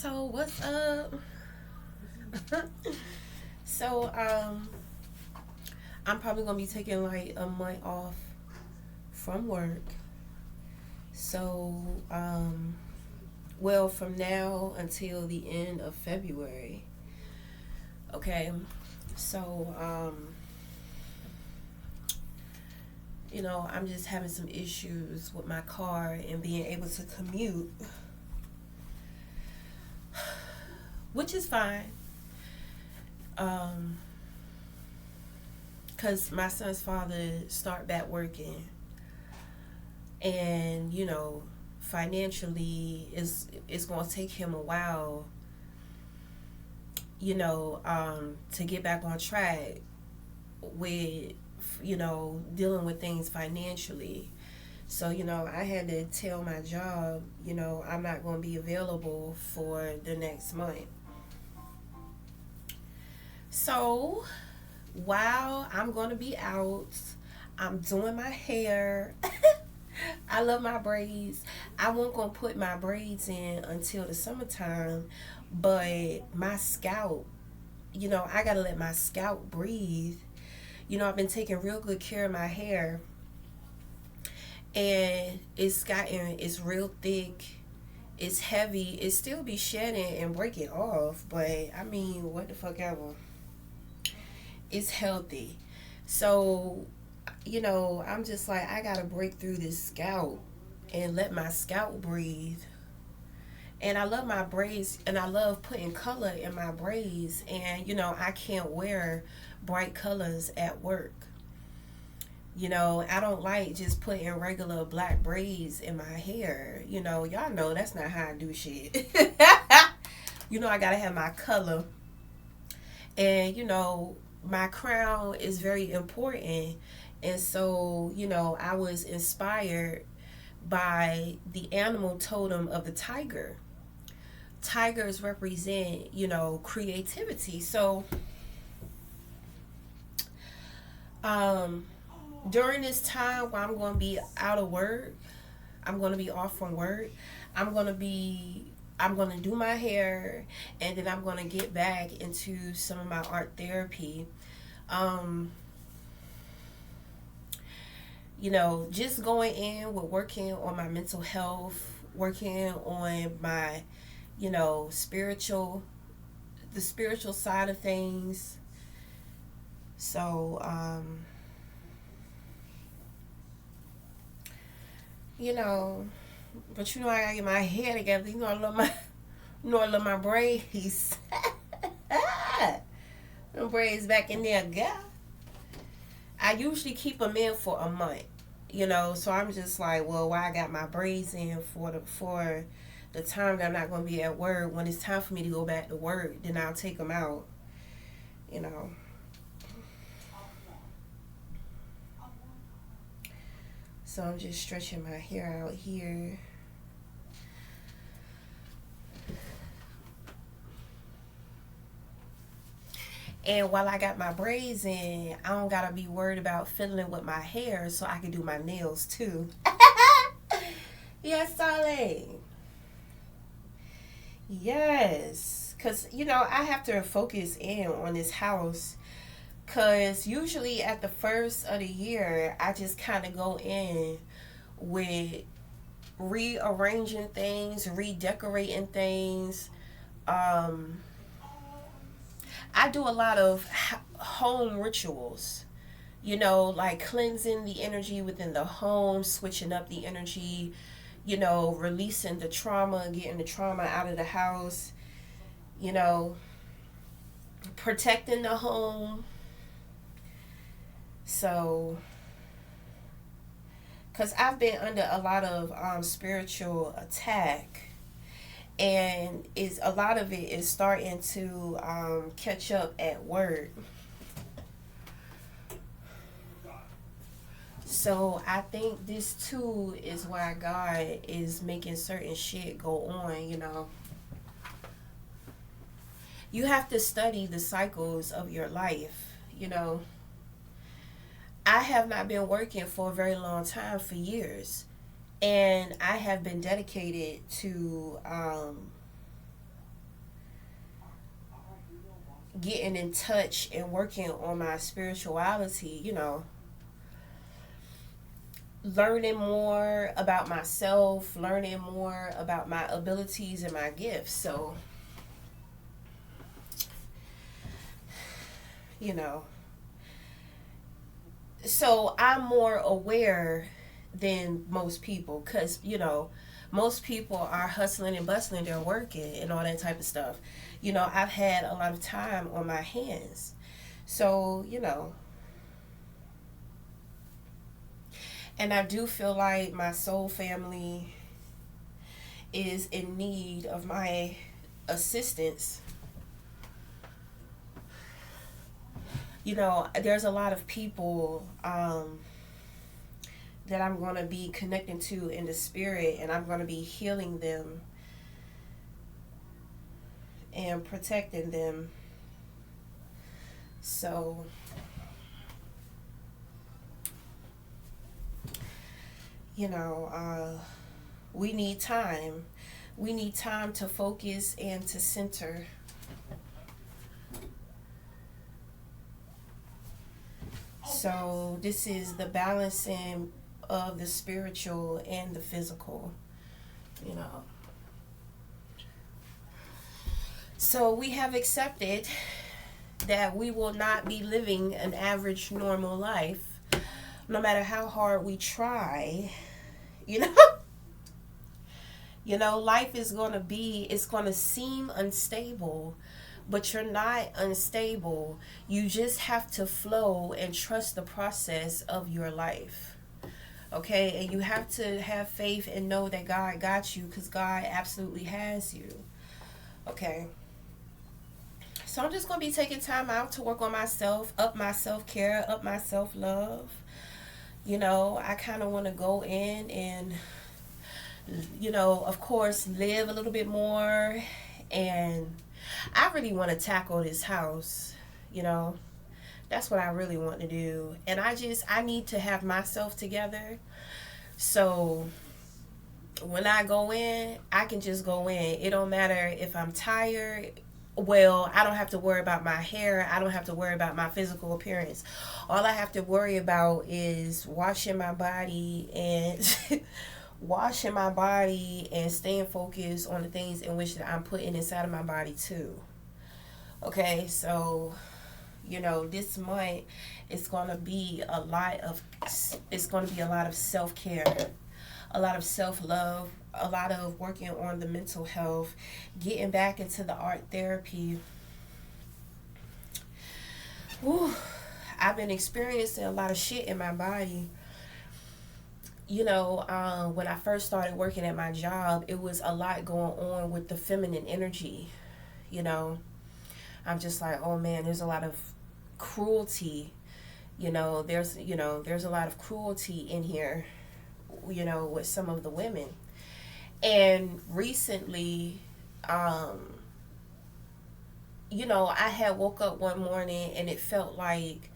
So what's up? so I'm probably gonna be taking like a month off from work. So well, from now until the end of February. Okay. So I'm just having some issues with my car and being able to commute, which is fine. Um, Cause my son's father start back working, and financially it's gonna take him a while, to get back on track with dealing with things financially. So I had to tell my job, I'm not going to be available for the next month. So while I'm going to be out, I'm doing my hair. I love my braids. I won't gonna put my braids in until the summertime, but my scalp, I gotta let my scalp breathe. I've been taking real good care of my hair, and it's real thick, it's heavy, it still be shedding and breaking off, but I mean, what the fuck ever. It's healthy. So, I'm just like, I gotta break through this scalp and let my scalp breathe. And I love my braids, and I love putting color in my braids, and I can't wear bright colors at work. I don't like just putting regular black braids in my hair. Y'all know that's not how I do shit. I gotta have my color. And, my crown is very important. And so, I was inspired by the animal totem of the tiger. Tigers represent, creativity. So, um, during this time while I'm going to be out of work, I'm going to be off from work. I'm going to do my hair, and then I'm going to get back into some of my art therapy. Um, just going in with working on my mental health, working on my, spiritual, the spiritual side of things. So, you know, but I gotta get my hair together. I love my braids. Them braids back in there, girl. I usually keep them in for a month, so I'm just like, well, why I got my braids in for the time that I'm not gonna be at work. When it's time for me to go back to work, then I'll take them out, you know. So I'm just stretching my hair out here. And while I got my braids in, I don't gotta be worried about fiddling with my hair, so I can do my nails too. Yes, darling. Yes. Because, I have to focus in on this house. Because usually at the first of the year, I just kind of go in with rearranging things, redecorating things. Um, I do a lot of home rituals, like cleansing the energy within the home, switching up the energy, releasing the trauma, getting the trauma out of the house, you know, protecting the home. So, because I've been under a lot of spiritual attack, and is a lot of it is starting to catch up at work. So I think this too is why God is making certain shit go on. You have to study the cycles of your life. I have not been working for a very long time, for years, and I have been dedicated to getting in touch and working on my spirituality, learning more about myself, learning more about my abilities and my gifts. So, you know, so I'm more aware than most people because, most people are hustling and bustling, they're working and all that type of stuff. I've had a lot of time on my hands. So, and I do feel like my soul family is in need of my assistance. There's a lot of people that I'm going to be connecting to in the spirit, and I'm going to be healing them and protecting them. So, we need time. We need time to focus and to center. So, this is the balancing of the spiritual and the physical, you know. So we have accepted that we will not be living an average normal life no matter how hard we try, you know. Life is going to it's going to seem unstable, but you're not unstable. You just have to flow and trust the process of your life. Okay, and you have to have faith and know that God got you, because God absolutely has you. Okay, so I'm just going to be taking time out to work on myself, up my self-care, up my self-love. I kind of want to go in and, of course, live a little bit more. And I really want to tackle this house, That's what I really want to do. And I need to have myself together. So when I go in, I can just go in. It don't matter if I'm tired. Well, I don't have to worry about my hair. I don't have to worry about my physical appearance. All I have to worry about is washing my body and washing my body and staying focused on the things in which that I'm putting inside of my body too. Okay, so this month it's going to be a lot of self-care, a lot of self-love, a lot of working on the mental health, getting back into the art therapy. Whew, I've been experiencing a lot of shit in my body. When I first started working at my job, it was a lot going on with the feminine energy. I'm just like, oh man, there's a lot of cruelty. There's a lot of cruelty in here, with some of the women. And recently, I had woke up one morning and it felt like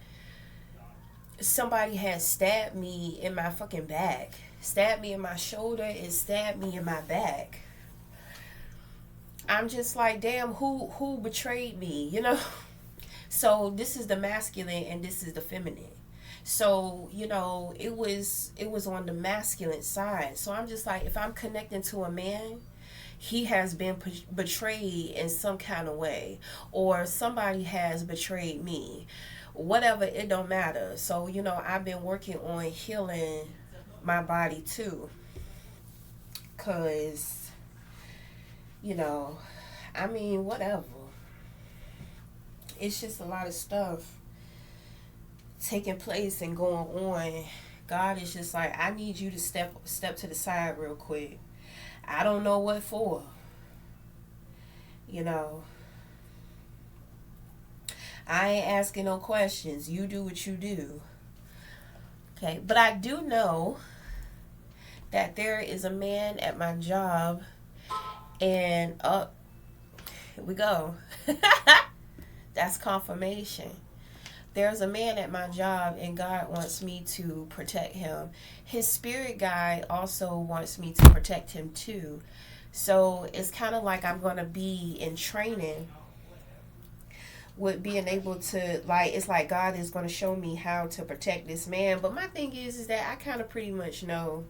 somebody had stabbed me in my fucking back, stabbed me in my shoulder, and stabbed me in my back. I'm just like, damn, who betrayed me, So this is the masculine and this is the feminine. So, it was on the masculine side. So I'm just like, if I'm connecting to a man, he has been betrayed in some kind of way, or somebody has betrayed me. Whatever, it don't matter. So, I've been working on healing my body too. Cause, whatever. It's just a lot of stuff taking place and going on. God is just like, I need you to step to the side real quick. I don't know what for. I ain't asking no questions. You do what you do. Okay, but I do know that there is a man at my job, and here we go. That's confirmation. There's a man at my job, and God wants me to protect him. His spirit guide also wants me to protect him too. So it's kind of like I'm going to be in training with being able to, like, it's like God is going to show me how to protect this man. But my thing is that I kind of pretty much know,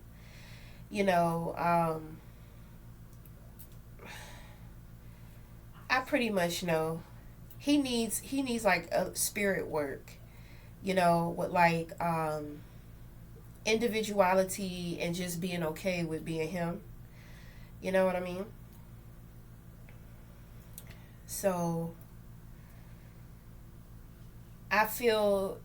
you know, I pretty much know he needs like a spirit work, with like individuality and just being okay with being him. You know what I mean? So I feel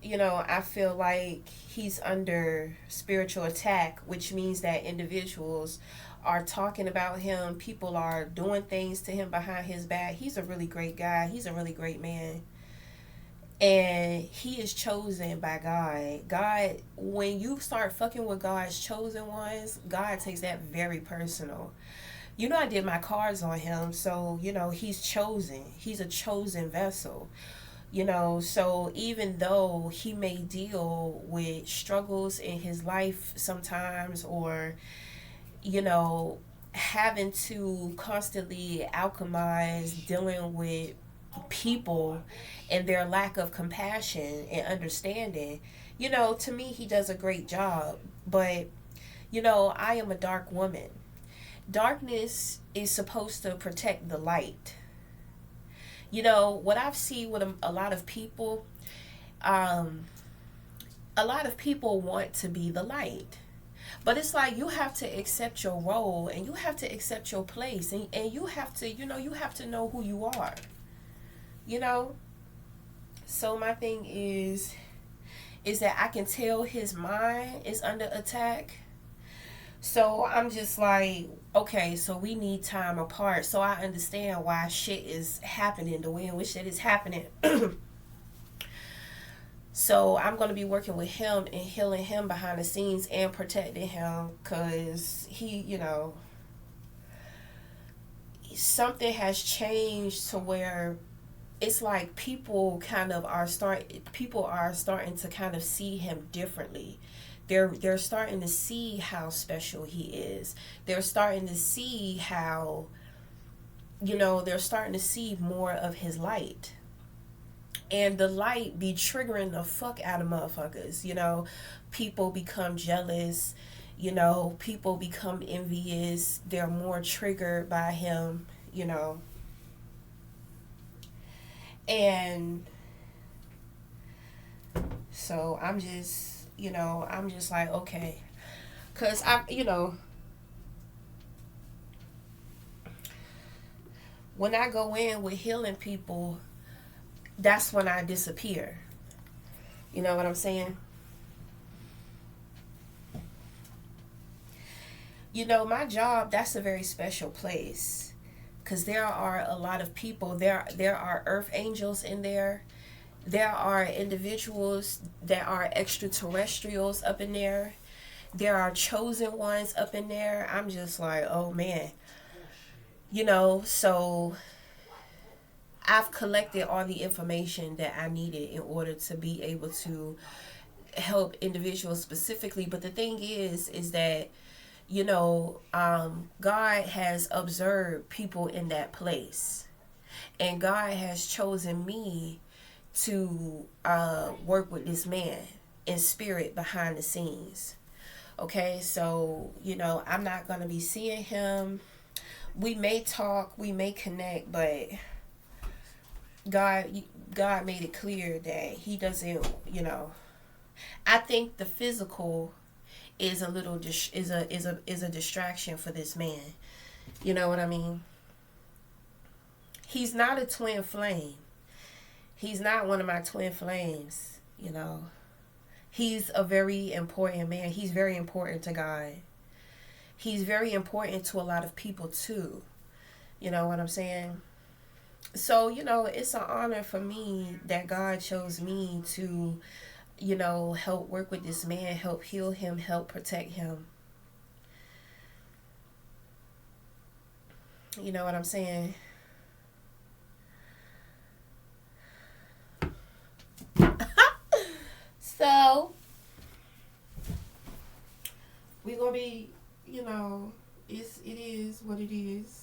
like he's under spiritual attack, which means that individuals are talking about him. People are doing things to him behind his back. He's a really great guy. He's a really great man. And he is chosen by God. God, when you start fucking with God's chosen ones, God takes that very personal. I did my cards on him, so he's chosen. He's a chosen vessel. So even though he may deal with struggles in his life sometimes, or you know having to constantly alchemize dealing with people and their lack of compassion and understanding, to me he does a great job. But I am a dark woman. Darkness is supposed to protect the light. What I've seen with a lot of people, um, a lot of people want to be the light. But it's like you have to accept your role, and you have to accept your place, and you have to, know who you are. You know? So my thing is that I can tell his mind is under attack. So I'm just like, okay, so we need time apart. So I understand why shit is happening the way in which it is happening. So I'm going to be working with him and healing him behind the scenes and protecting him, because something has changed to where it's like people are starting to kind of see him differently. They're starting to see how special he is. They're starting to see how they're starting to see more of his light. And the light be triggering the fuck out of motherfuckers. People become jealous. People become envious. They're more triggered by him. And so I'm just like, okay, because when I go in with healing people, that's when I disappear. You know what I'm saying? My job, that's a very special place, because there are a lot of people. There are earth angels in there. There are individuals that are extraterrestrials up in there. There are chosen ones up in there. I'm just like, oh man. So I've collected all the information that I needed in order to be able to help individuals specifically. But the thing is that God has observed people in that place, and God has chosen me to work with this man in spirit behind the scenes. Okay, so I'm not gonna be seeing him. We may talk, we may connect, but God, God made it clear that He doesn't. I think the physical is a little is a distraction for this man. You know what I mean? He's not a twin flame. He's not one of my twin flames. He's a very important man. He's very important to God. He's very important to a lot of people too. You know what I'm saying? So, it's an honor for me that God chose me to, help work with this man, help heal him, help protect him. You know what I'm saying? So, we're going to be, it is what it is.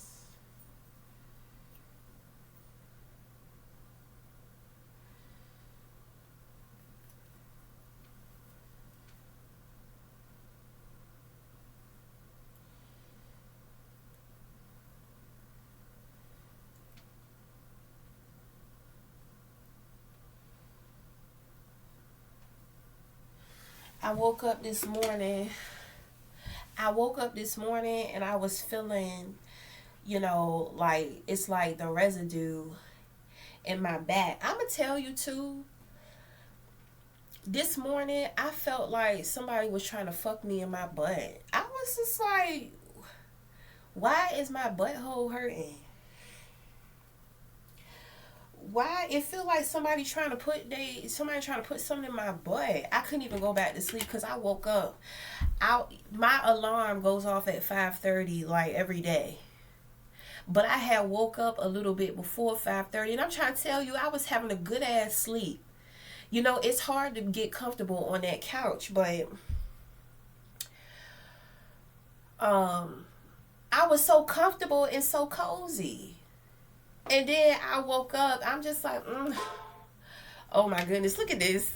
I woke up this morning. I woke up this morning and I was feeling, like it's like the residue in my back. I'm gonna tell you too. This morning, I felt like somebody was trying to fuck me in my butt. I was just like, why is my butthole hurting? Why it feel like somebody trying to put something in my butt. I couldn't even go back to sleep because I woke up. My alarm goes off at 5:30 like every day. But I had woke up a little bit before 5:30, and I'm trying to tell you, I was having a good ass sleep. It's hard to get comfortable on that couch, but I was so comfortable and so cozy. And then I woke up, I'm just like, oh my goodness, look at this.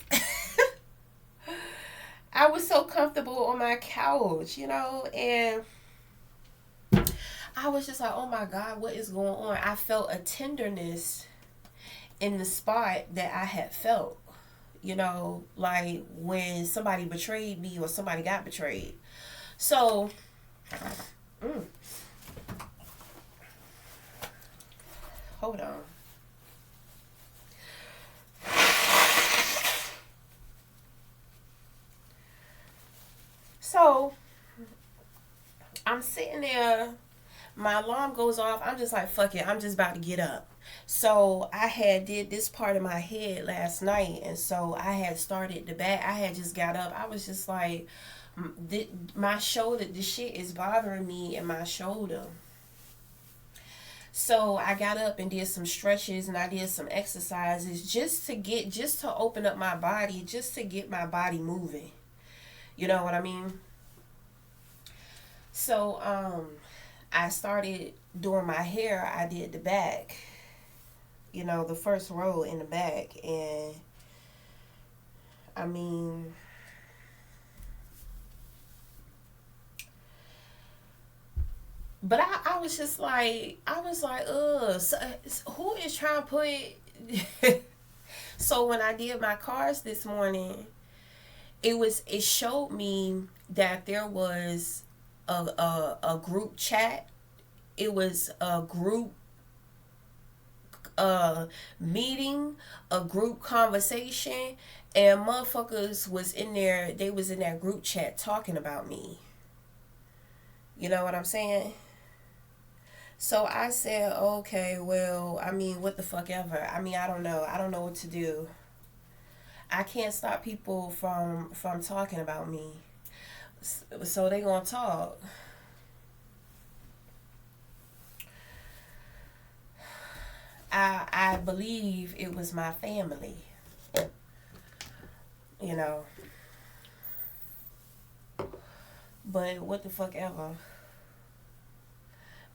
I was so comfortable on my couch, and I was just like, oh my God, what is going on? I felt a tenderness in the spot that I had felt, like when somebody betrayed me or somebody got betrayed. So, hold on. So, I'm sitting there, my alarm goes off. I'm just like, fuck it, I'm just about to get up. So I had did this part of my head last night, and so I had started the back. I had just got up. I was just like, my shoulder, the shit is bothering me in my shoulder. So I got up and did some stretches and I did some exercises just to open up my body, just to get my body moving. You know what I mean? So I started doing my hair. I did the back, the first row in the back, and I mean, but I was just like, ugh, so, who is trying to put so when I did my cars this morning, it showed me that there was a group chat. It was a group meeting, a group conversation, and motherfuckers was in there. They was in that group chat talking about me. You know what I'm saying? So I said, okay, well, I mean, what the fuck ever. I mean, I don't know. I don't know what to do. I can't stop people from talking about me. So they gonna talk. I believe it was my family. You know. But what the fuck ever.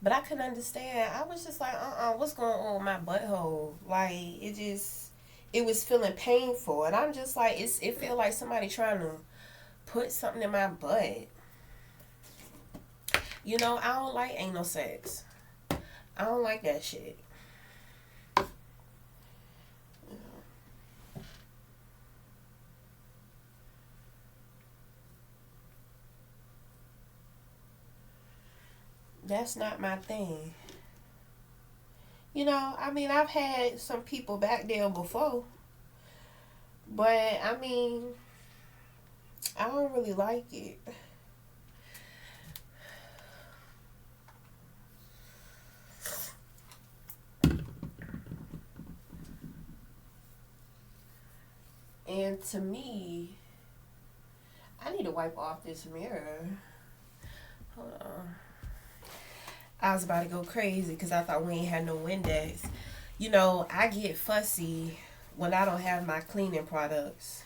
But I couldn't understand. I was just like, what's going on with my butthole? Like, it was feeling painful. And I'm just like, it felt like somebody trying to put something in my butt. I don't like anal sex. I don't like that shit. That's not my thing. I mean, I've had some people back there before. But, I mean, I don't really like it. And to me, I need to wipe off this mirror. Hold on. I was about to go crazy because I thought we ain't had no Windex. I get fussy when I don't have my cleaning products.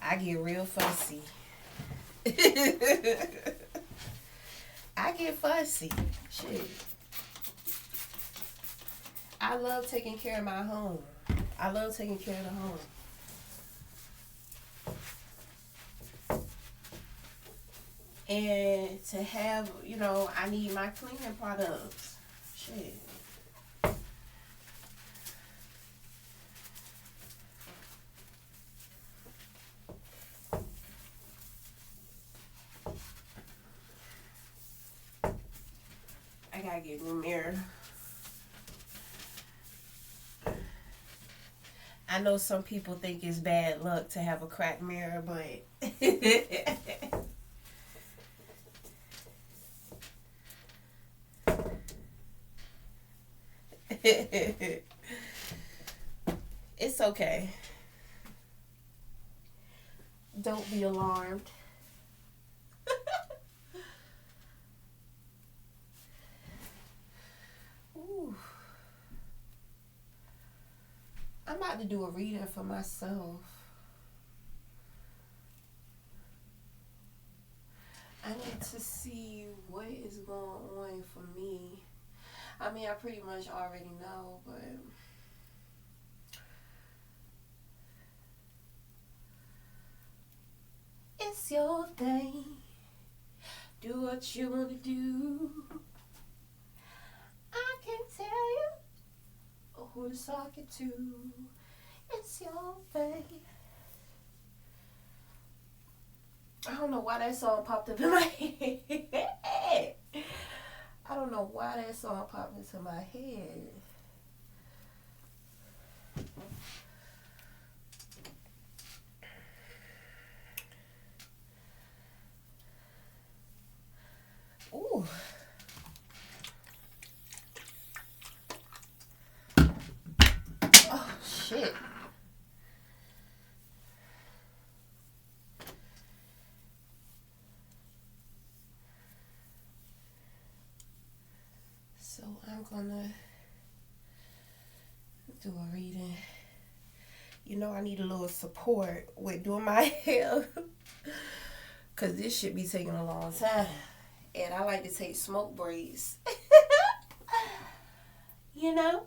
I get real fussy. I get fussy. Shit. I love taking care of my home. I love taking care of the home. And to have, I need my cleaning products. Shit. gotta get a new mirror. I know some people think it's bad luck to have a cracked mirror, but it's okay. Don't be alarmed. Ooh. I'm about to do a reading for myself. I need to see what is going on for me. I mean, I pretty much already know, but it's your thing. Do what you want to do. I can't tell you who to talk it to. It's your thing. I don't know why that song popped up in my head. I don't know why that song popped into my head. Ooh. Oh, shit. So I'm gonna do a reading. You know, I need a little support with doing my hair. Because this should be taking a long time. And I like to take smoke breaks. You know?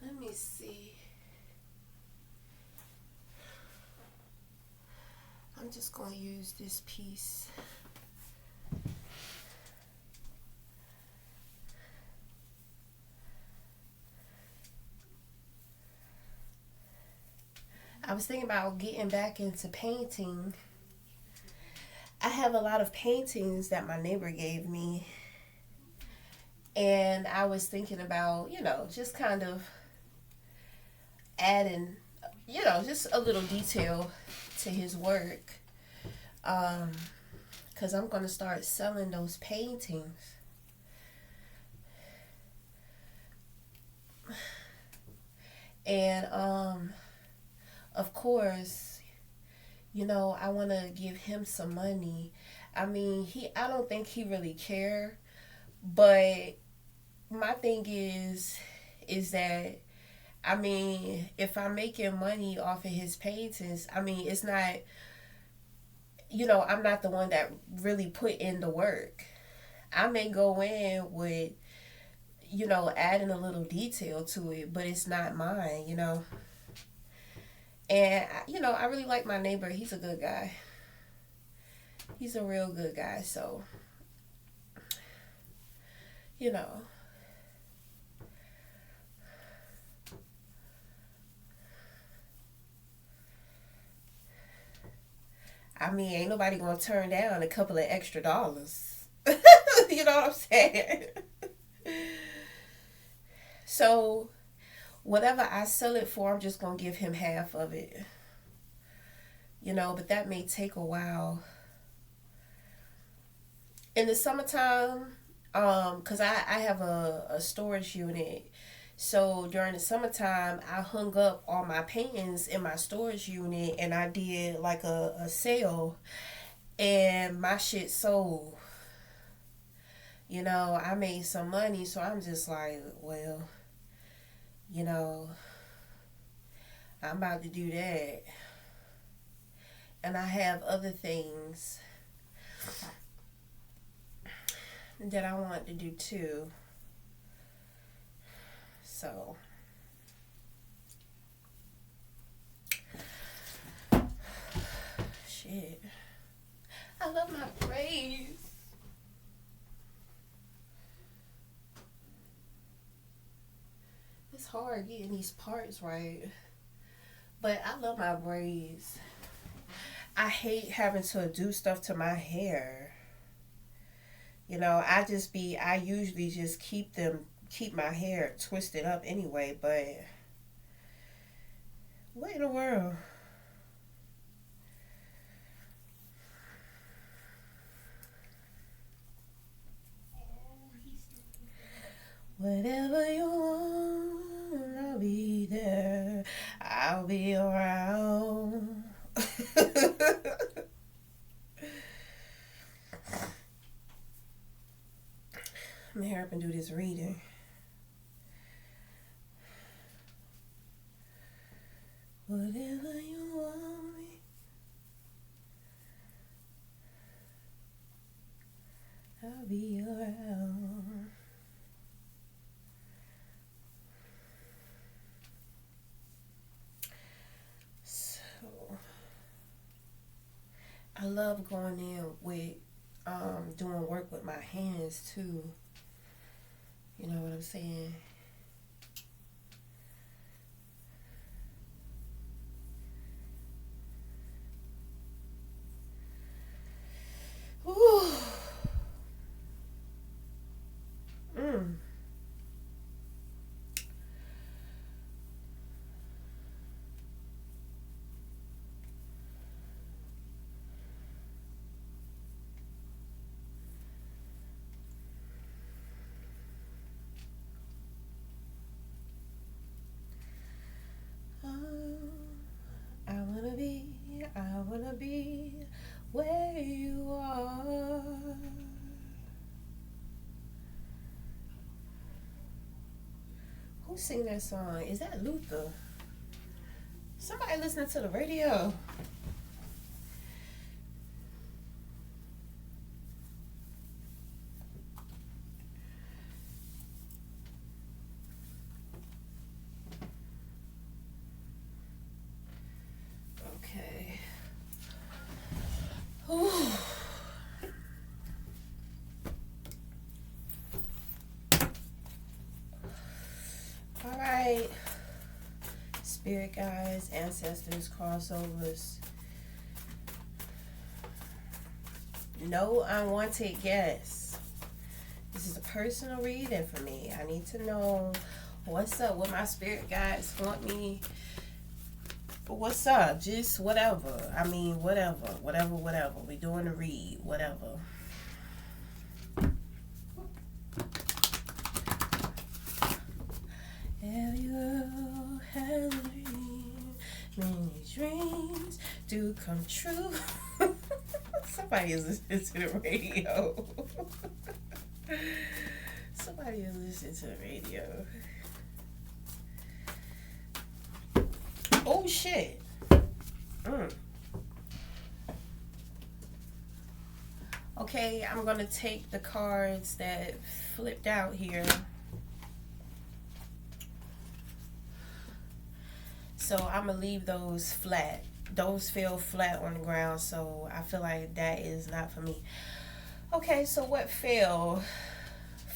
Let me see. I'm just going to use this piece. I was thinking about getting back into painting. I have a lot of paintings that my neighbor gave me. And I was thinking about, just kind of adding, just a little detail to his work. Because I'm going to start selling those paintings. And, of course, I want to give him some money. I mean, I don't think he really care, but my thing is that, I mean, if I'm making money off of his paintings, I mean, it's not, I'm not the one that really put in the work. I may go in with, adding a little detail to it, but it's not mine, And, I really like my neighbor. He's a good guy. He's a real good guy. So, I mean, ain't nobody going to turn down a couple of extra dollars. You know what I'm saying? So, whatever I sell it for, I'm just going to give him half of it. But that may take a while. In the summertime, because I have a storage unit. So during the summertime, I hung up all my paintings in my storage unit and I did like a sale. And my shit sold. I made some money. So I'm just like, well, I'm about to do that. And I have other things that I want to do too. So, shit. I love my braids. It's hard getting these parts right. But I love my braids. I hate having to do stuff to my hair. I usually just keep my hair twisted up anyway, but what in the world? Whatever you want, I'll be there. I'll be around. I'm here up and do this reading. Whatever you want me, I'll be around. So, I love going in with doing work with my hands too. You know what I'm saying? Ooh. Mm. Oh, I wanna be where you are. Who sing that song? Is that Luther? Somebody listening to the radio. Okay. Ooh. All right. Spirit guides, ancestors, crossovers. No unwanted guests. This is a personal reading for me. I need to know what's up, what my spirit guides want me. What's up? Just whatever. I mean, whatever. We doing a read, whatever. Every girl has a dream. Many dreams do come true. Somebody is listening to the radio. Somebody is listening to the radio. Oh shit. Okay, I'm gonna take the cards that flipped out here. So I'm gonna leave those flat. Those fell flat on the ground, so I feel like that is not for me. Okay, so what fell?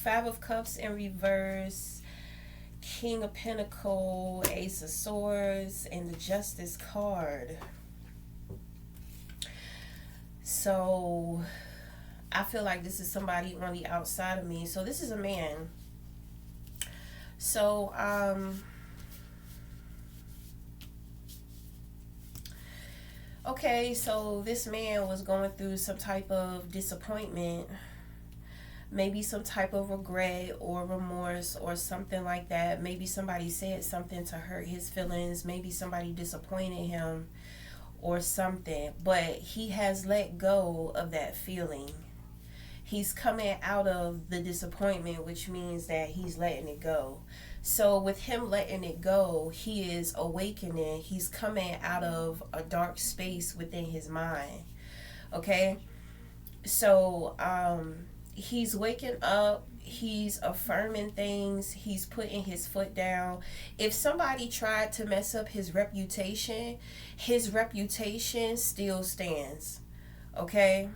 Five of Cups in reverse, King of Pentacles, Ace of Swords, and the Justice card. So I feel like this is somebody on the outside of me. So this is a man. So okay, so this man was going through some type of disappointment, maybe some type of regret or remorse or something like that. Maybe somebody said something to hurt his feelings. Maybe somebody disappointed him or something. But he has let go of that feeling. He's coming out of the disappointment, which means that he's letting it go. So with him letting it go, he is awakening. He's coming out of a dark space within his mind. Okay? So he's waking up. He's affirming things. He's putting his foot down. If somebody tried to mess up his reputation still stands. Okay?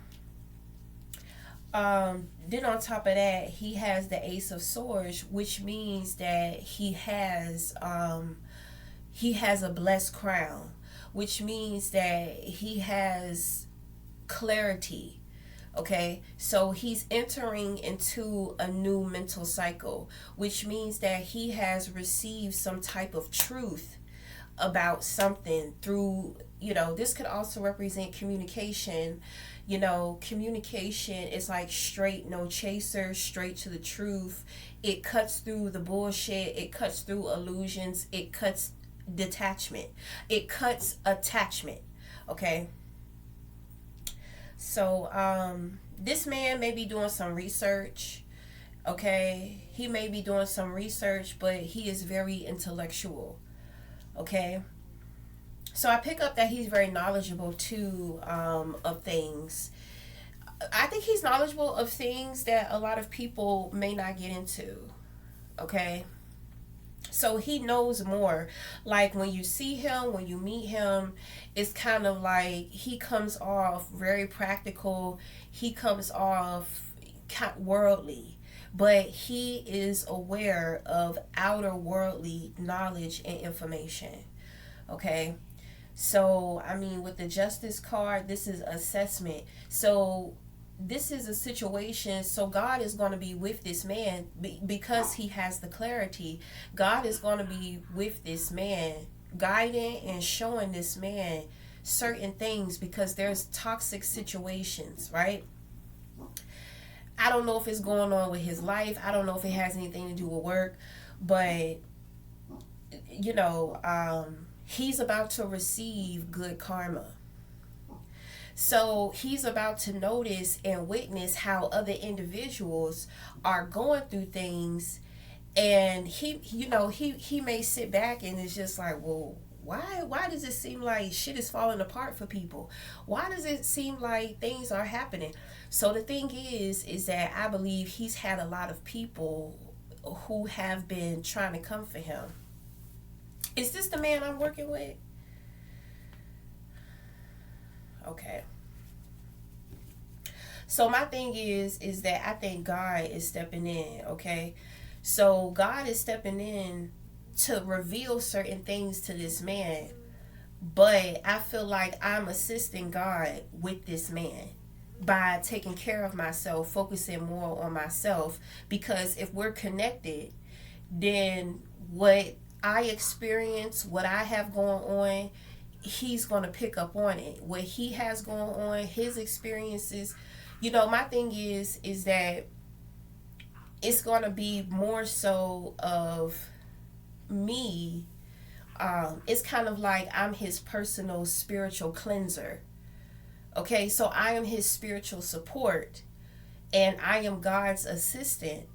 Then on top of that, he has the Ace of Swords, which means that he has a blessed crown, which means that he has clarity. Okay, so he's entering into a new mental cycle, which means that he has received some type of truth about something through, this could also represent communication. Communication is like straight, no chaser, straight to the truth. It cuts through the bullshit, it cuts through illusions, it cuts detachment, it cuts attachment. Okay, so this man may be doing some research. Okay, he may be doing some research, but he is very intellectual. Okay, so I pick up that he's very knowledgeable too, of things. I think he's knowledgeable of things that a lot of people may not get into. Okay, so he knows more. Like when you see him, when you meet him, it's kind of like he comes off very practical. He comes off worldly, but he is aware of outer worldly knowledge and information. Okay, so I mean, with the justice card, this is assessment. So this is a situation. So God is going to be with this man because he has the clarity. God is going to be with this man, guiding and showing this man certain things, because there's toxic situations, right? I don't know if it's going on with his life. I don't know if it has anything to do with work, but he's about to receive good karma. So he's about to notice and witness how other individuals are going through things, and he may sit back and it's just like, well, why does it seem like shit is falling apart for people? Why does it seem like things are happening? So the thing is that I believe he's had a lot of people who have been trying to come for him. Is this the man I'm working with? Okay. So my thing is that I think God is stepping in. Okay, so God is stepping in to reveal certain things to this man, but I feel like I'm assisting God with this man by taking care of myself, focusing more on myself, because if we're connected, then what I experience, what I have going on, he's going to pick up on it. What he has going on, his experiences. My thing is that it's going to be more so of me. It's kind of like I'm his personal spiritual cleanser. Okay, so I am his spiritual support, and I am God's assistant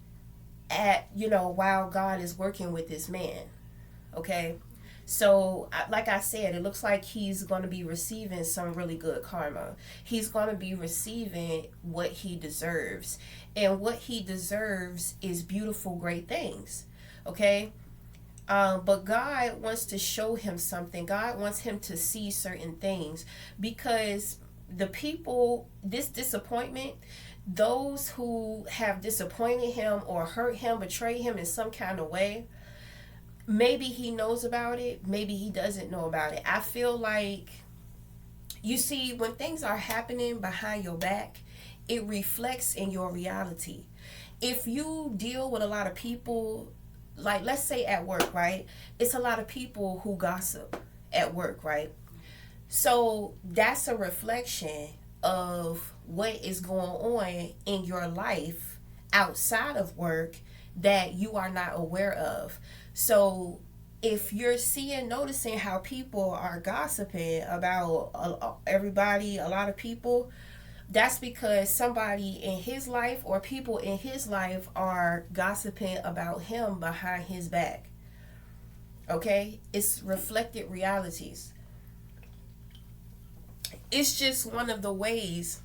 while God is working with this man. Okay, so like I said, it looks like he's going to be receiving some really good karma. He's going to be receiving what he deserves, and what he deserves is beautiful, great things. Okay, but God wants to show him something. God wants him to see certain things, because the people, this disappointment, those who have disappointed him or hurt him, betrayed him in some kind of way, maybe he knows about it, maybe he doesn't know about it. I feel like, you see, when things are happening behind your back, it reflects in your reality. If you deal with a lot of people, like let's say at work, right? It's a lot of people who gossip at work, right? So that's a reflection of what is going on in your life outside of work that you are not aware of. So if you're noticing how people are gossiping about everybody, a lot of people, that's because somebody in his life or people in his life are gossiping about him behind his back. Okay? It's reflected realities. It's just one of the ways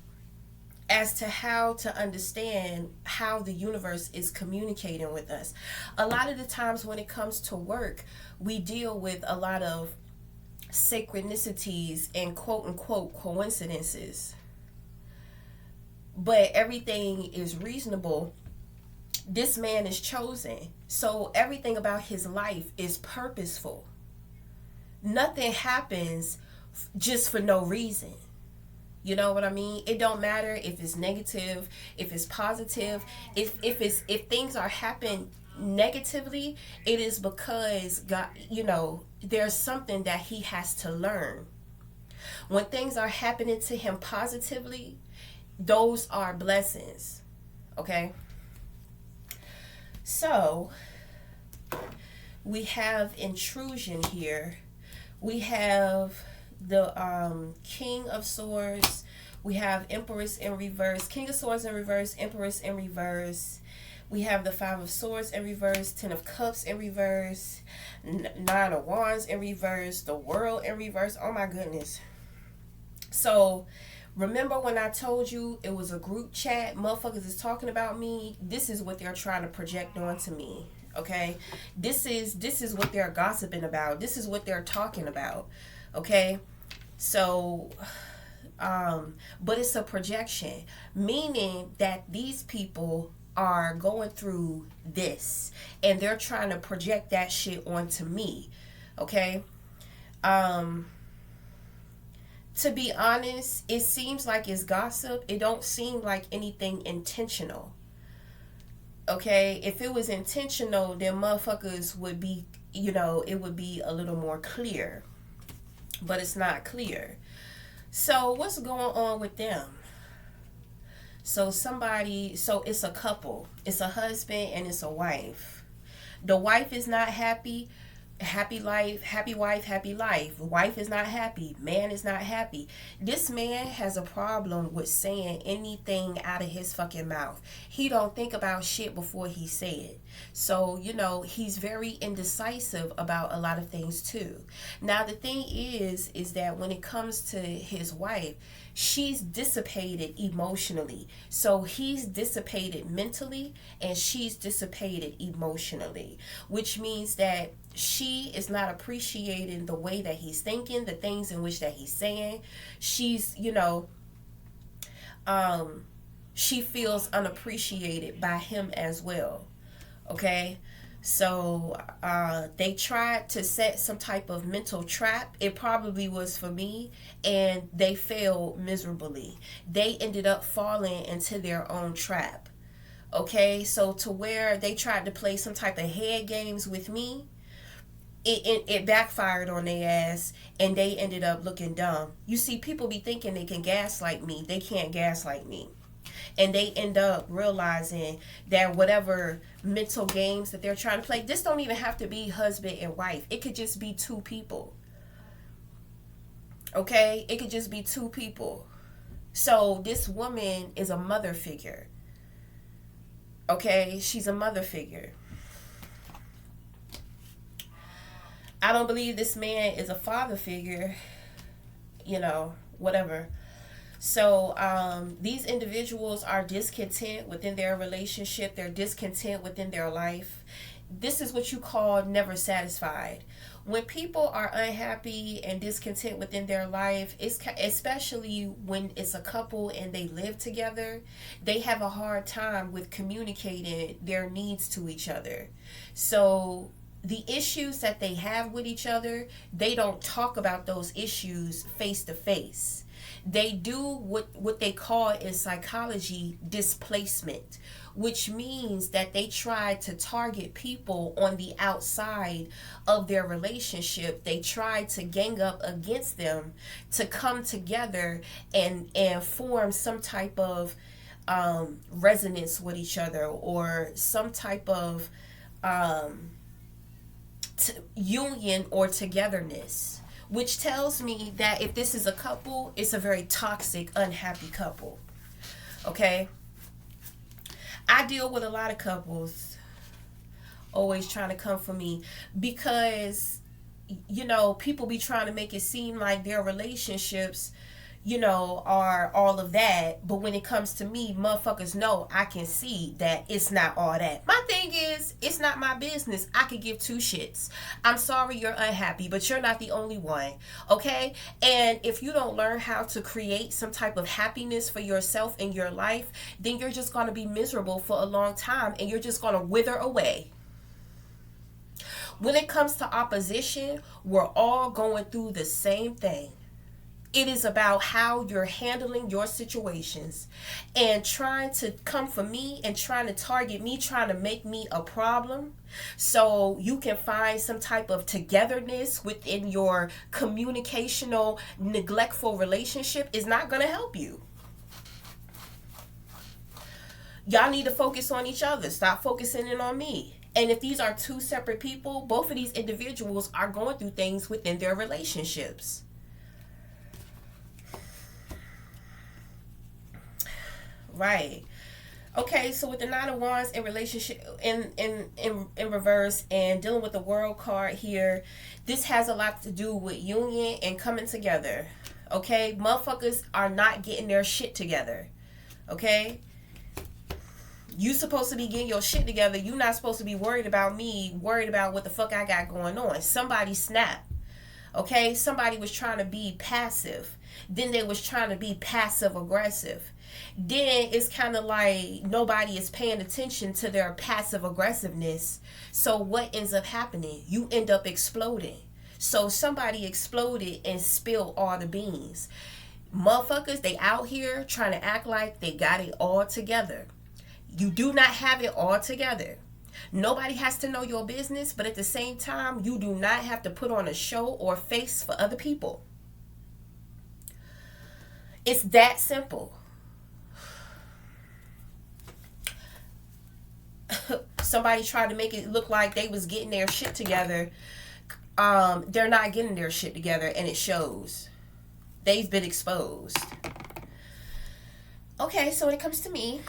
as to how to understand how the universe is communicating with us. A lot of the times when it comes to work, we deal with a lot of synchronicities and quote unquote coincidences. But everything is reasonable. This man is chosen. So everything about his life is purposeful. Nothing happens just for no reason. You know what I mean? It don't matter if it's negative, if it's positive, if things are happening negatively, it is because God, there's something that he has to learn. When things are happening to him positively, those are blessings. Okay? So, we have intrusion here. We have the King of Swords. We have Empress in reverse. King of Swords in reverse. Empress in reverse. We have the Five of Swords in reverse. Ten of Cups in reverse. Nine of Wands in reverse. The World in reverse. Oh my goodness. So, remember when I told you it was a group chat? Motherfuckers is talking about me. This is what they're trying to project onto me. Okay? This is what they're gossiping about. This is what they're talking about. Okay? So, but it's a projection, meaning that these people are going through this and they're trying to project that shit onto me. Okay? To be honest, it seems like it's gossip. It don't seem like anything intentional. Okay? If it was intentional, then motherfuckers would be, it would be a little more clear. But it's not clear. So what's going on with them? So it's a couple. It's a husband and it's a wife. The wife is not happy. Happy life, happy wife, happy life. Wife is not happy. Man is not happy. This man has a problem with saying anything out of his fucking mouth. He don't think about shit before he say it. So, he's very indecisive about a lot of things too. Now, the thing is that when it comes to his wife, she's dissipated emotionally. So he's dissipated mentally and she's dissipated emotionally, which means that she is not appreciating the way that he's thinking, the things in which that he's saying. She's, she feels unappreciated by him as well. Okay? So they tried to set some type of mental trap. It probably was for me, and they failed miserably. They ended up falling into their own trap. Okay, so to where they tried to play some type of head games with me, it backfired on their ass, and they ended up looking dumb. You see, people be thinking they can gaslight me. They can't gaslight me. And they end up realizing that whatever mental games that they're trying to play, this don't even have to be husband and wife. It could just be two people. Okay? It could just be two people. So this woman is a mother figure. Okay? She's a mother figure. I don't believe this man is a father figure. Whatever. So these individuals are discontent within their relationship. They're discontent within their life. This is what you call never satisfied. When people are unhappy and discontent within their life, especially when it's a couple and they live together, they have a hard time with communicating their needs to each other. So the issues that they have with each other, they don't talk about those issues face to face. They do what they call in psychology displacement, which means that they try to target people on the outside of their relationship. They try to gang up against them to come together and form some type of resonance with each other, or some type of union or togetherness. Which tells me that if this is a couple, it's a very toxic, unhappy couple. Okay? I deal with a lot of couples always trying to come for me because, people be trying to make it seem like their relationships, are all of that. But when it comes to me, motherfuckers know I can see that it's not all that. My thing is, it's not my business. I could give two shits. I'm sorry you're unhappy, but you're not the only one. Okay? And if you don't learn how to create some type of happiness for yourself in your life, then you're just going to be miserable for a long time and you're just going to wither away. When it comes to opposition, we're all going through the same thing. It is about how you're handling your situations and trying to come for me and trying to target me, trying to make me a problem so you can find some type of togetherness within your communicational, neglectful relationship is not going to help you. Y'all need to focus on each other. Stop focusing in on me. And if these are two separate people, both of these individuals are going through things within their relationships. Right. Okay, so with the Nine of Wands in relationship in reverse and dealing with the World card here, this has a lot to do with union and coming together. Okay, motherfuckers are not getting their shit together. Okay, you supposed to be getting your shit together. You not supposed to be worried about me, worried about what the fuck I got going on. Somebody snapped. Okay, somebody was trying to be passive. Then they was trying to be passive aggressive. Then it's kind of like nobody is paying attention to their passive aggressiveness. So what ends up happening? You end up exploding. So somebody exploded and spilled all the beans. Motherfuckers, they out here trying to act like they got it all together. You do not have it all together. Nobody has to know your business, but at the same time, you do not have to put on a show or face for other people. It's that simple. Somebody tried to make it look like they was getting their shit together. They're not getting their shit together, and it shows. They've been exposed. Okay, so when it comes to me,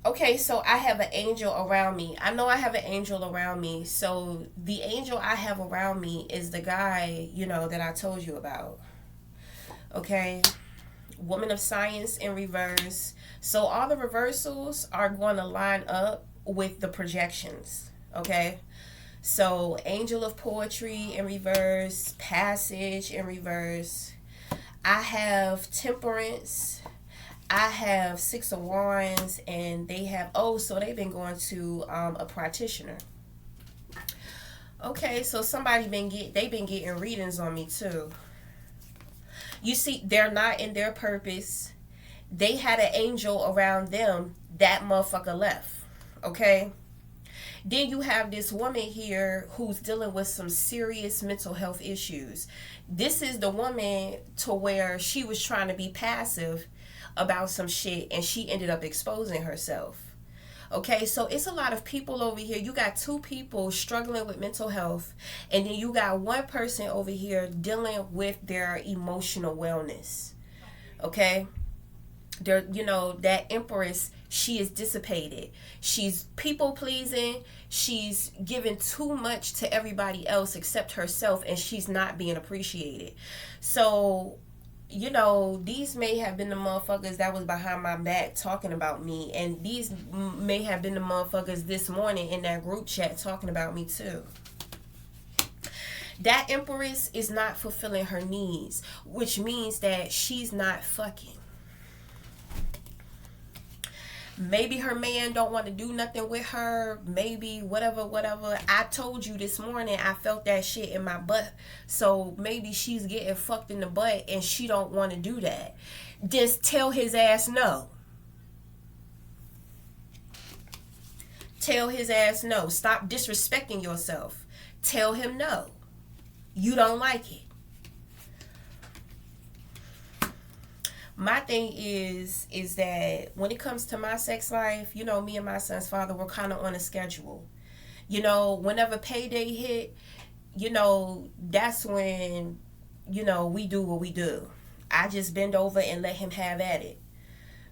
okay, so I have an angel around me. I know I have an angel around me. So the angel I have around me is the guy, that I told you about. Okay, Woman of Science in reverse. So all the reversals are going to line up with the projections. Okay, so Angel of Poetry in reverse, Passage in reverse. I have Temperance. I have Six of Wands, and they have, so they've been going to a practitioner. Okay, so they've been getting readings on me too. You see, they're not in their purpose. They had an angel around them. That motherfucker left. Okay? Then you have this woman here who's dealing with some serious mental health issues. This is the woman to where she was trying to be passive about some shit and she ended up exposing herself. Okay, so it's a lot of people over here. You got two people struggling with mental health, and then you got one person over here dealing with their emotional wellness. Okay, that Empress, she is dissipated. She's people pleasing. She's giving too much to everybody else except herself, and she's not being appreciated. So these may have been the motherfuckers that was behind my back talking about me. And these may have been the motherfuckers this morning in that group chat talking about me too. That Empress is not fulfilling her needs, which means that she's not fucking. Maybe her man don't want to do nothing with her. Maybe whatever. I told you this morning I felt that shit in my butt. So maybe she's getting fucked in the butt and she don't want to do that. Just tell his ass no. Tell his ass no. Stop disrespecting yourself. Tell him no. You don't like it. My thing is that when it comes to my sex life, me and my son's father, we're kind of on a schedule. Whenever payday hit, that's when, we do what we do. I just bend over and let him have at it.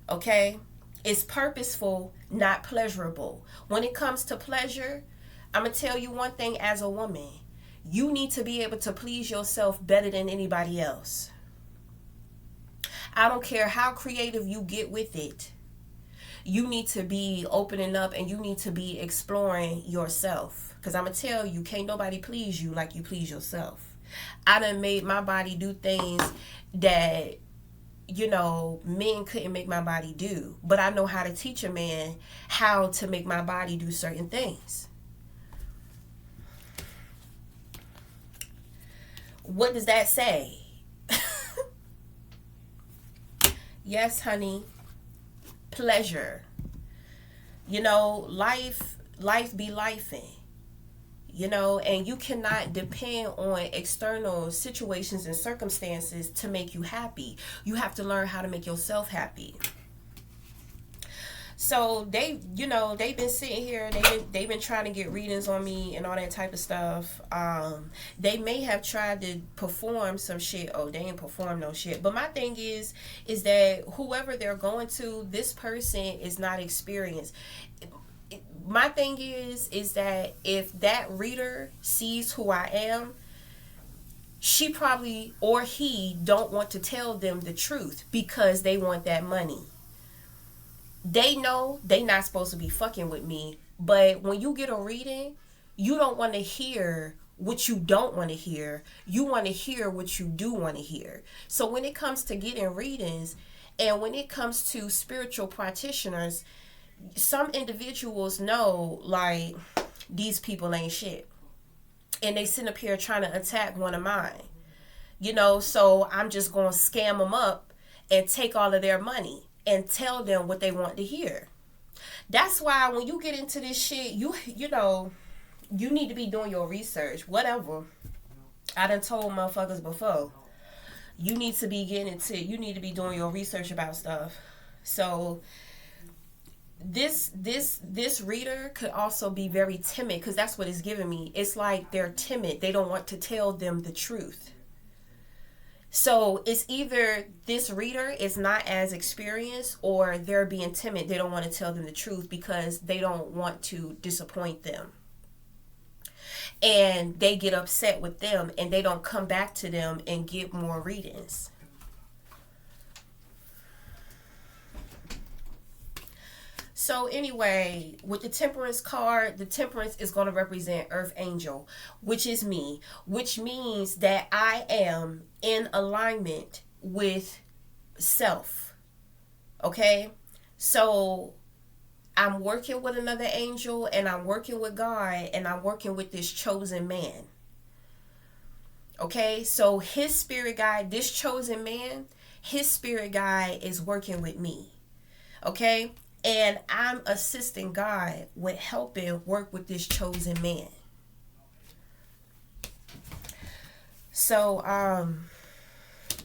Okay? It's purposeful, not pleasurable. When it comes to pleasure, I'm going to tell you one thing as a woman. You need to be able to please yourself better than anybody else. I don't care how creative you get with it. You need to be opening up and you need to be exploring yourself. Because I'm going to tell you, can't nobody please you like you please yourself. I done made my body do things that, men couldn't make my body do. But I know how to teach a man how to make my body do certain things. What does that say? Yes, honey. Pleasure. Life be lifing. And you cannot depend on external situations and circumstances to make you happy. You have to learn how to make yourself happy. So they've been sitting here. They've been trying to get readings on me and all that type of stuff. They may have tried to perform some shit. Oh, they ain't perform no shit. But my thing is that whoever they're going to, this person is not experienced. My thing is that if that reader sees who I am, she probably or he don't want to tell them the truth because they want that money. They know they not supposed to be fucking with me, but when you get a reading, you don't want to hear what you don't want to hear. You want to hear what you do want to hear. So when it comes to getting readings and when it comes to spiritual practitioners, some individuals know like these people ain't shit. And they sit up here trying to attack one of mine. So I'm just going to scam them up and take all of their money and tell them what they want to hear. That's why when you get into this shit, you need to be doing your research. Whatever. I done told motherfuckers before. You need to be doing your research about stuff. So this reader could also be very timid because that's what it's giving me. It's like they're timid. They don't want to tell them the truth. So it's either this reader is not as experienced or they're being timid. They don't want to tell them the truth because they don't want to disappoint them. And they get upset with them and they don't come back to them and get more readings. So anyway, with the Temperance card, the Temperance is going to represent Earth Angel, which is me, which means that I am in alignment with self. Okay? So I'm working with another angel and I'm working with God and I'm working with this chosen man. Okay? So his spirit guide, this chosen man, his spirit guide is working with me. Okay? And I'm assisting God with helping work with this chosen man. So,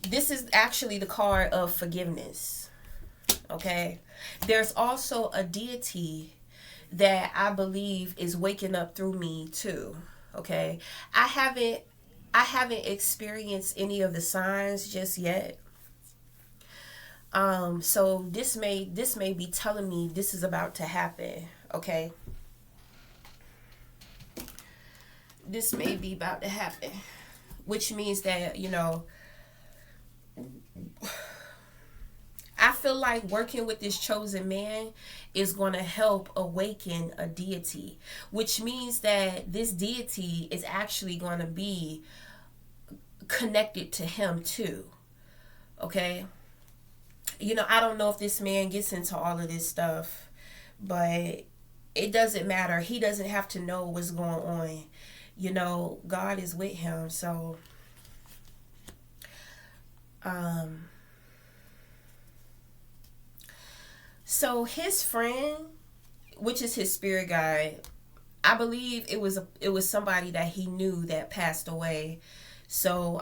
this is actually the card of forgiveness. Okay. There's also a deity that I believe is waking up through me too. Okay. I haven't experienced any of the signs just yet. So this may be telling me this is about to happen, okay? This may be about to happen, which means that, I feel like working with this chosen man is going to help awaken a deity, which means that this deity is actually going to be connected to him too, okay? I don't know if this man gets into all of this stuff, but it doesn't matter. He doesn't have to know what's going on. God is with him. So, so his friend, which is his spirit guide, I believe it was somebody that he knew that passed away. So,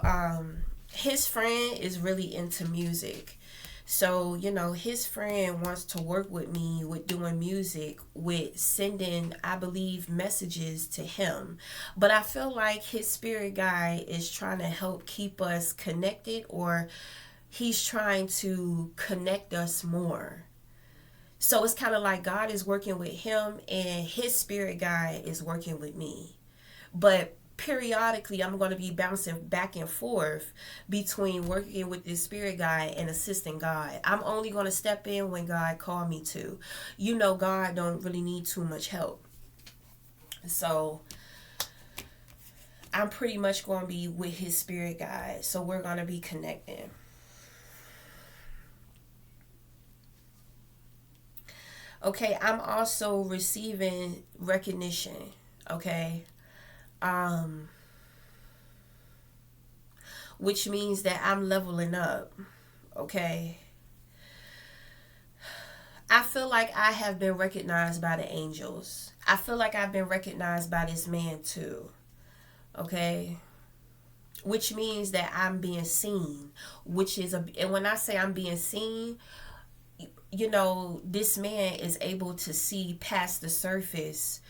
his friend is really into music. So, his friend wants to work with me with doing music, with sending, I believe, messages to him. But I feel like his spirit guide is trying to help keep us connected, or he's trying to connect us more. So it's kind of like God is working with him and his spirit guide is working with me. But periodically I'm going to be bouncing back and forth between working with this spirit guide and assisting God. I'm only going to step in when God called me to. God don't really need too much help. So I'm pretty much going to be with his spirit guide. So we're going to be connecting. Okay, I'm also receiving recognition. Okay. which means that I'm leveling up. Okay. I feel like I have been recognized by the angels. I feel like I've been recognized by this man too. Okay. Which means that I'm being seen, which is and when I say I'm being seen, this man is able to see past the surface.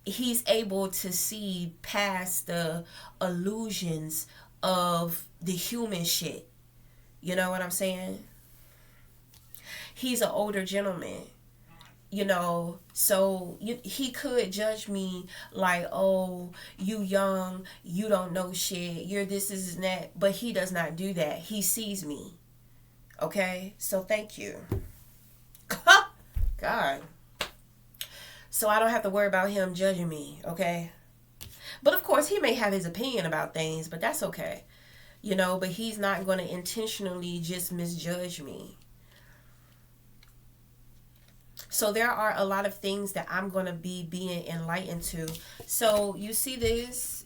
He's able to see past the illusions of the human shit. You know what I'm saying? He's an older gentleman, so he could judge me like, oh, you young, you don't know shit, you're this and that, but he does not do that. He sees me. Okay, so thank you. God, so I don't have to worry about him judging me. Okay, but of course he may have his opinion about things, but that's okay, but he's not going to intentionally just misjudge me. So there are a lot of things that I'm going to be being enlightened to. So you see this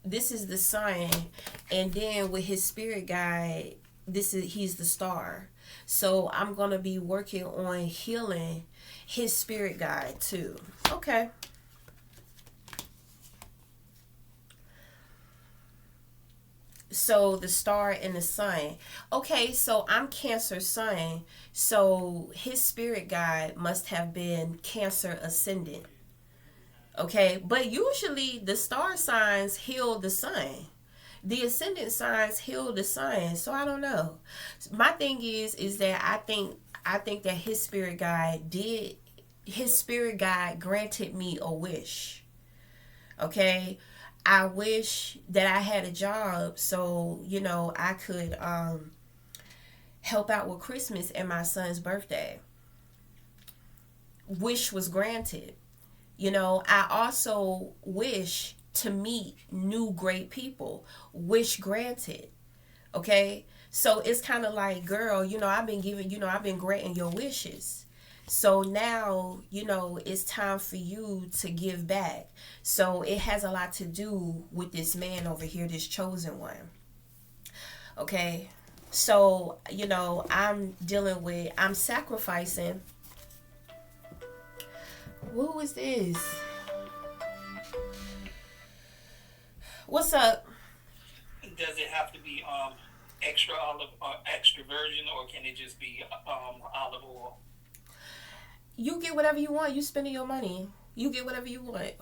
is the sign, and then with his spirit guide, he's the star. So I'm going to be working on healing his spirit guide too. Okay. So the star and the sun. Okay, so I'm Cancer sun. So his spirit guide must have been Cancer ascendant. Okay, but usually the star signs heal the sun. The ascendant signs heal the sun. So I don't know. My thing is that I think that his spirit guide granted me a wish. Okay, I wish that I had a job so I could help out with Christmas and my son's birthday. Wish was granted. I also wish to meet new great people. Wish granted. Okay, so it's kind of like, girl, I've been granting your wishes. So now, it's time for you to give back. So it has a lot to do with this man over here, this chosen one. Okay. So, I'm sacrificing. Who is this? What's up? Does it have to be extra olive or extra virgin, or can it just be olive oil? You get whatever you want. You spending your money. You get whatever you want.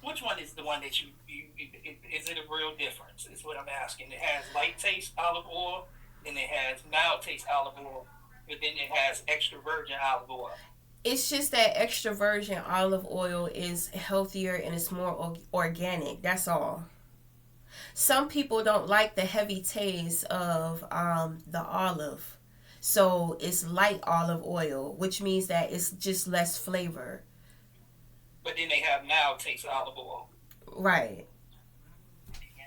Which one is the one that is it a real difference? Is what I'm asking. It has light taste olive oil, then it has mild taste olive oil, but then it has extra virgin olive oil. It's just that extra virgin olive oil is healthier and it's more organic. That's all. Some people don't like the heavy taste of the olive. So it's light olive oil, which means that it's just less flavor. But then they have mild taste olive oil. Right.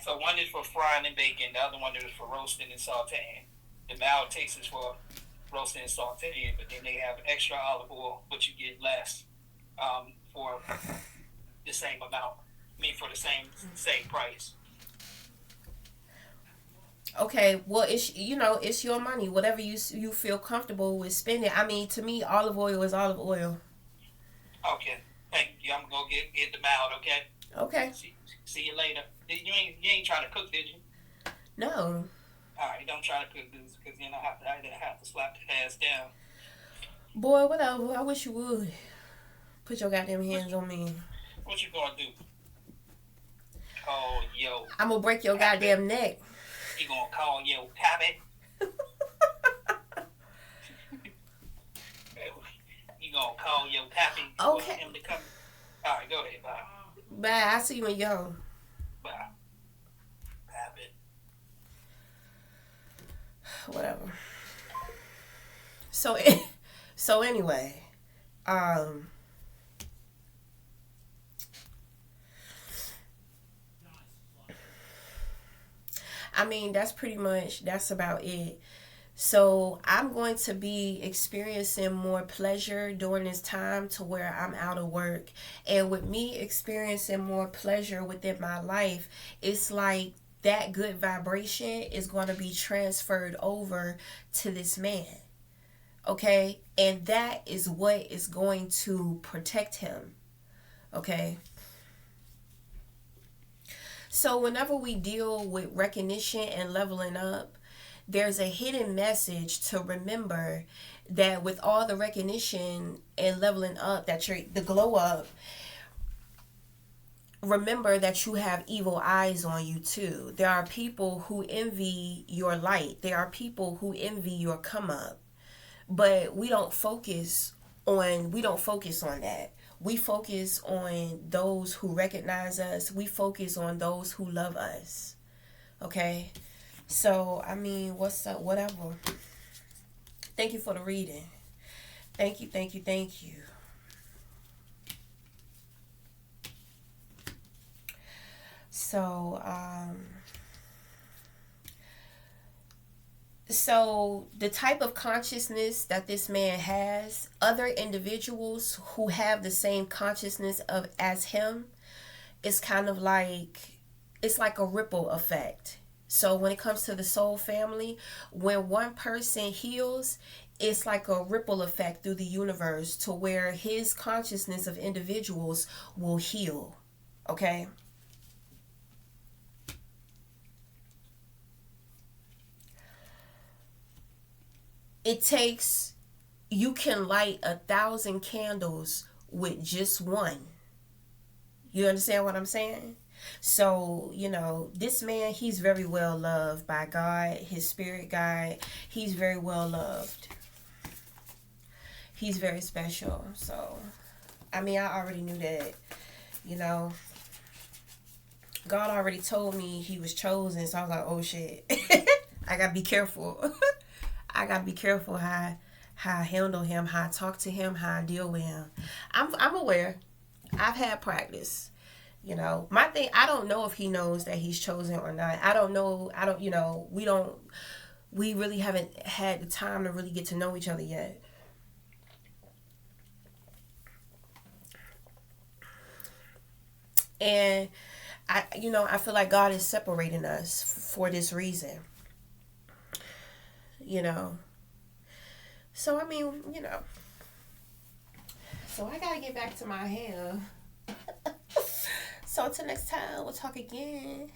So one is for frying and baking, the other one is for roasting and sauteing. The mild taste is for roasting and sauteing, but then they have extra olive oil, but you get less for the same amount. I mean, for the same price. Okay, well, it's your money. Whatever you feel comfortable with spending. I mean, to me, olive oil is olive oil. Okay, thank you. I'm gonna get them out. Okay. Okay. See you later. You ain't trying to cook, did you? No. All right, don't try to cook this because then I have to slap the ass down. Boy, whatever. I wish you would put your goddamn What hands on me. what you gonna do? Call yo I'm gonna break your pappy. goddamn neck. You gonna call yo pappy? You gonna call yo pappy for Okay. him to come? All right, go ahead. Bye. Bye. I'll see you when you're home. Bye. Pappy. Whatever. So, so anyway, um, I mean, that's about it. So I'm going to be experiencing more pleasure during this time to where I'm out of work. And with me experiencing more pleasure within my life, it's like that good vibration is going to be transferred over to this man. Okay? And that is what is going to protect him. Okay? So whenever we deal with recognition and leveling up, there's a hidden message to remember that with all the recognition and leveling up, that you're the glow up, remember that you have evil eyes on you too. There are people who envy your light. There are people who envy your come up. But we don't focus on that. We focus on those who recognize us. We focus on those who love us. Okay? So, I mean, what's up? Whatever. Thank you for the reading. Thank you, thank you, thank you. So, so the type of consciousness that this man has, other individuals who have the same consciousness of as him, is kind of like, it's like a ripple effect. So when it comes to the soul family, when one person heals, it's like a ripple effect through the universe to where his consciousness of individuals will heal. Okay? It takes, you can light 1,000 candles with just one. You understand what I'm saying? So, this man, he's very well loved by God, his spirit guide. He's very well loved. He's very special. So, I mean, I already knew that, God already told me he was chosen. So I was like, oh shit. I gotta be careful. I gotta be careful how I handle him, how I talk to him, how I deal with him. I'm aware. I've had practice. My thing, I don't know if he knows that he's chosen or not. I don't know. We really haven't had the time to really get to know each other yet. And I feel like God is separating us for this reason. So, I mean, so I gotta get back to my hair. So until next time, we'll talk again.